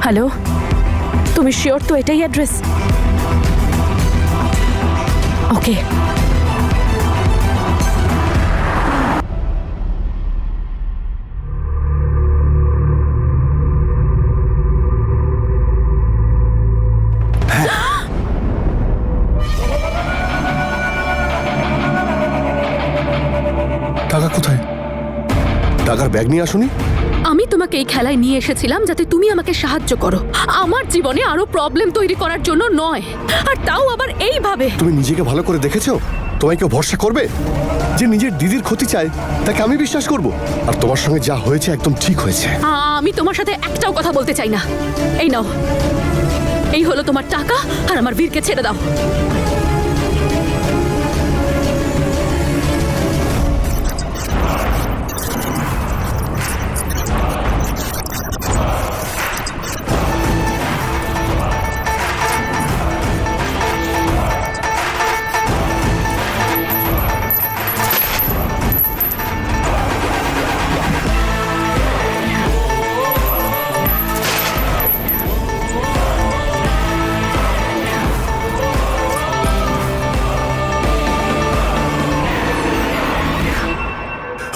Hello, তুমি sure তো এটাই অ্যাড্রেস? ওকে। টাকা কোথায়? টাকার ব্যাগ নিয়ে আসুনি? আমি তোমাকে এই খেলায় নিয়ে এসেছিলাম যাতে তুমি আমাকে সাহায্য করো, আমার জীবনে আরো প্রবলেম তৈরি করার জন্য নয়, আর তাও আবার এইভাবে। তুমি নিজেকে ভালো করে দেখেছো? তোমায় কেউ ভরসা করবে? যে নিজের দিদির ক্ষতি চায় তাকে আমি বিশ্বাস করব? আর তোমার সঙ্গে যা হয়েছে একদম ঠিক হয়েছে। আমি তোমার সাথে একটাও কথা বলতে চাই না। এই নাও, এই হলো তোমার টাকা, আর আমার বীরকে ছেড়ে দাও।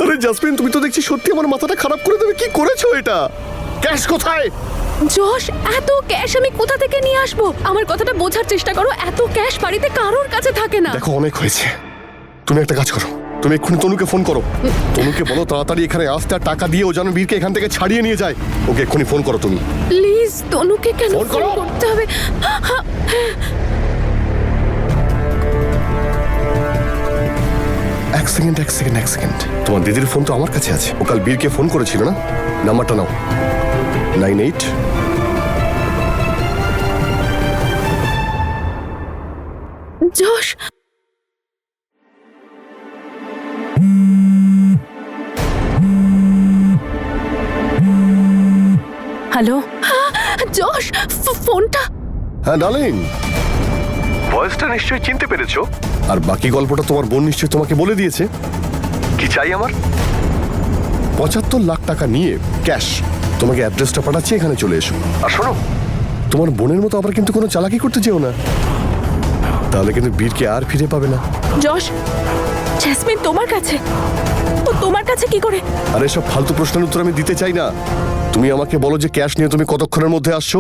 আরে জাসমিন, তুমি তো দেখছি সত্যি আমার মাথাটা খারাপ করে দেবে। কি করেছো এটা? ক্যাশ কোথায়? যশ, এত ক্যাশ আমি কোথা থেকে নিয়ে আসবো? আমার কথাটা বোঝার চেষ্টা করো, এত ক্যাশ বাড়িতে কারোর কাছে থাকে না। দেখো, অনেক হয়েছে। তুমি একটা কাজ করো, তুমি এক্ষুনি তনুকে ফোন করো। তনুকে বলো তাড়াতাড়ি এখানে আসতে, আর টাকা দিয়ে ও যেন বীরকে এখান থেকে ছাড়িয়ে নিয়ে যায়। ওকে এক্ষুনি ফোন করো তুমি। প্লিজ, তনুকে কেন ফোন ফোন করো। করতে হবে? এক সেকেন্ড। তোমার দিদির ফোন তো আমার কাছে আছে। ও কাল বীরকে ফোন করেছিল না? নাম্বারটা নাও। 98 যশ, হ্যালো। যশ, ফোনটা। হ্যাঁ ডার্লিং, ভয়েসটা নিশ্চয়ই চিনতে পেরেছো। আর বাকি গল্পটা তোমার বোন নিশ্চয়ই তোমাকে বলে দিয়েছে। কি চাই আমার? 75 লাখ টাকা নিয়ে ক্যাশ। তোমাকে অ্যাড্রেসটা পাঠাচ্ছি, এখানে চলে এসো। আর শোনো, তোমার বোনের মতো আবার কিন্তু কোনো চালাকি করতে যেও না, তাহলে কিন্তু বীরকে আর ফিরে পাবে না। যশ, জেসমিন তোমার কাছে? ও তোমার কাছে কি করে? আর এসব ফালতু প্রশ্নের উত্তর আমি দিতে চাই না। তুমি আমাকে বলো যে ক্যাশ নিয়ে তুমি কতক্ষণের মধ্যে আসছো?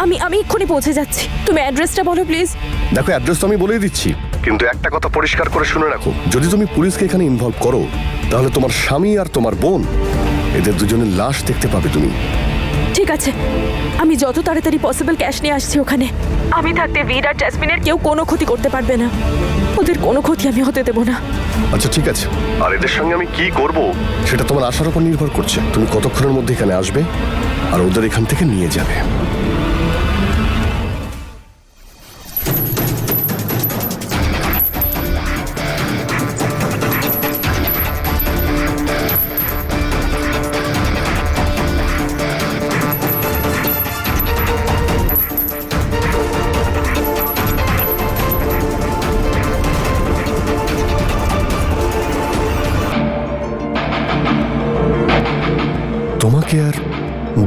আমি এক্ষুনি পৌঁছে যাচ্ছি। তুমি অ্যাড্রেসটা বলো প্লিজ। দেখো, অ্যাড্রেস তো আমি বলেই দিচ্ছি, কিন্তু একটা কথা পরিষ্কার করে শুনে রাখো, যদি তুমি পুলিশকে এখানে ইনভলভ করো তাহলে তোমার স্বামী আর তোমার বোন, এদের দুজনের লাশ দেখতে পাবে তুমি। ঠিক আছে, আমি যত তাড়াতাড়ি পসিবল ক্যাশ নিয়ে আসছি ওখানে। আমি থাকতে বীর আর জেসমিনের কেউ কোনো ক্ষতি করতে পারবে না। ওদের কোনো ক্ষতি আমি হতে দেবো না। আচ্ছা ঠিক আছে, আর এদের সঙ্গে আমি কি করব সেটা তোমার আশার উপর নির্ভর করছে। তুমি কতক্ষণের মধ্যে এখানে আসবে আর ওদের এখান থেকে নিয়ে যাবে। তোমাকে আর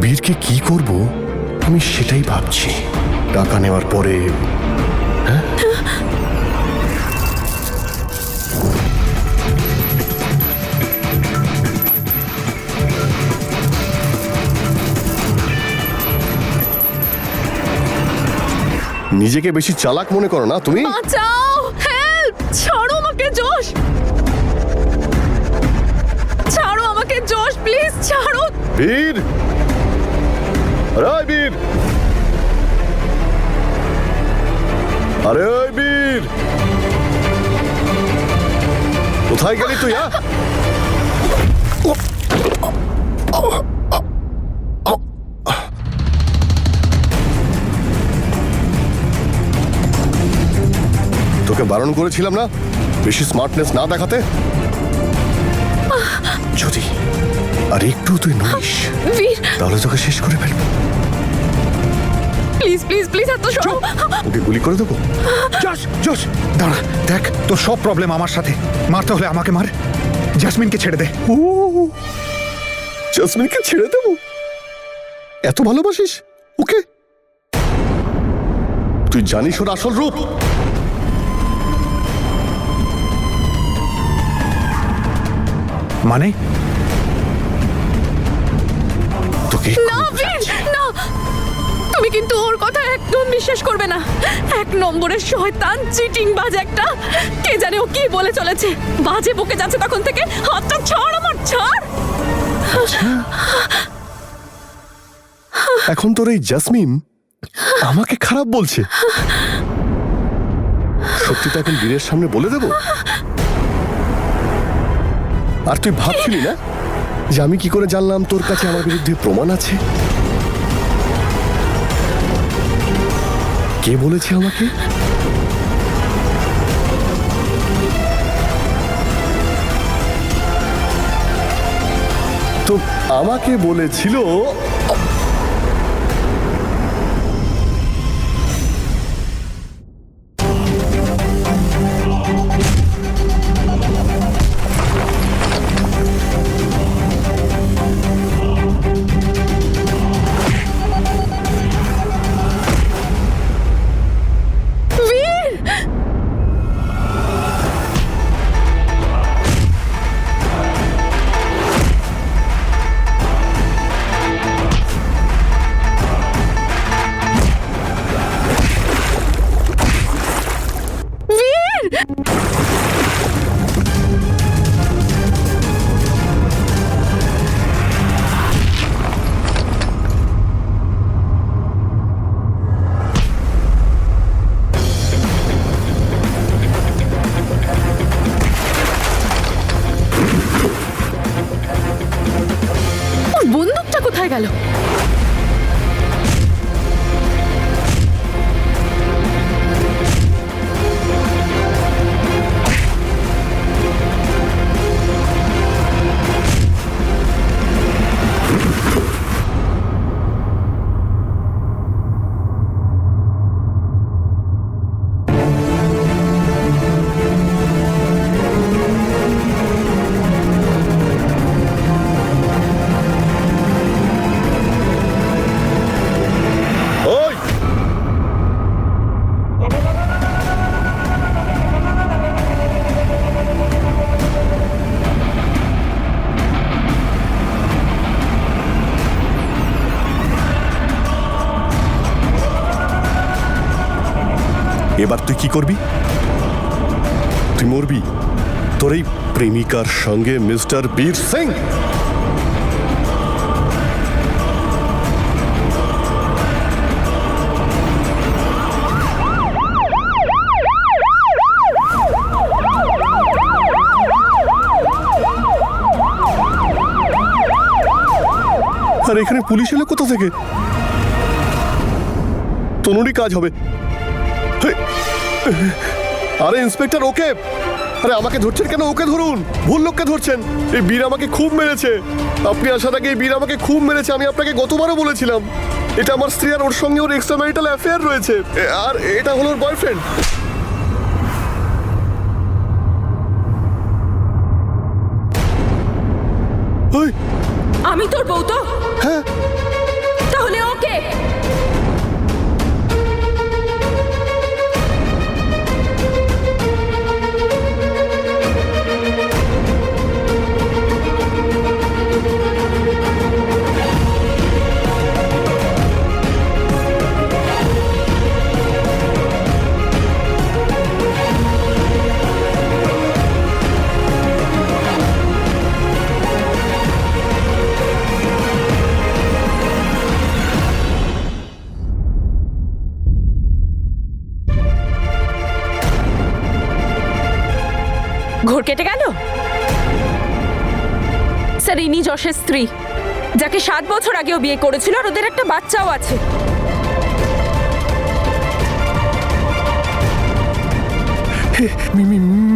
বীরকে কি করব আমি সেটাই ভাবছি। টাকা নেওয়ার পরে নিজেকে বেশি চালাক মনে করো না তুমি? বাঁচাও, হেল্প! ছাড়ো আমাকে যশ, ছাড়ো আমাকে যশ, প্লিজ ছাড়ো। বীর, আরে বীর, আরে বীর, কোথায় গেলি তুই? তোকে বারণ করেছিলাম না বেশি স্মার্টনেস না দেখাতে? যদি আর একটু তুই নড়িস বীর, তাহলে তোকে শেষ করে ফেলবো। প্লিজ প্লিজ প্লিজ, এত সরো। ওকে গুলি করে দেবো। জশ জশ দাঁড়া, দেখ তোর সব প্রবলেম আমার সাথে। মারতে হলে আমাকে মার, জাসমিনকে ছেড়ে দে। ও, জাসমিনকে ছেড়ে দেবো? এত ভালোবাসিস ওকে? তুই জানিস ওর আসল রূপ? মানে তোকে না বীর, না, তুমি কিন্তু ওর কথা একদম বিশ্বাস করবে না। এক নম্বরের শয়তান, চিটিং বাজ একটা। কে জানে ও কি বলে চলেছে, বাজে বকে যাচ্ছে তখন থেকে। হাতটা ছাড় আমার, ছাড়। এখন তোর এই জাসমিন আমাকে খারাপ বলছে? সত্যিটা এখন বীরের সামনে বলে দেব? আর তুই ভাবছিলি না যে আমি কি করে জানলাম তোর কাছে আমার বিরুদ্ধে প্রমাণ আছে? কে বলেছে আমাকে? তো আমাকে বলেছিল ওর বন্দুকটা কোথায় গেল? ওই এবার তুই কি করবি? তুই মরবি তোর এই প্রেমিকার সঙ্গে, মিস্টার বীর সিং। আর এখানে পুলিশ এলো কোথা থেকে? তোরই কাজ হবে। হেই! আরে ইন্সপেক্টর, ওকে! আরে আমাকে ধরছেন কেন? ওকে ধরুন, ভুল লোককে ধরছেন। এই বীর আমাকে খুব মেরেছে। আপনি আসার আগে এই বীর আমাকে খুব মেরেছে। আমি আপনাকে গতবারও বলেছিলাম এটা আমার স্ত্রী, আর ওর সঙ্গে ওর এক্সট্রা ম্যারিটাল অ্যাফেয়ার রয়েছে, আর এটা হলো ওর বয়ফ্রেন্ড। ওই আমি তোর বউ তো? হ্যাঁ, তাহলে ওকে। ঘোর কেটে গেল। স্যার, ইনি যশের স্ত্রী, যাকে 7 বছর আগেও বিয়ে করেছিল, আর ওদের একটা বাচ্চাও আছে।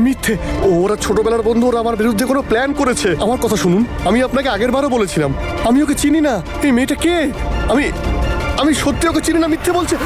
মিথ্যে। ওরা ছোটবেলার বন্ধু, ওরা আমার বিরুদ্ধে কোনো প্ল্যান করেছে। আমার কথা শুনুন, আমি আপনাকে আগের বারও বলেছিলাম আমি ওকে চিনি না। এই মেয়েটা কে? আমি সত্যি ওকে চিনি না, মিথ্যে বলছে।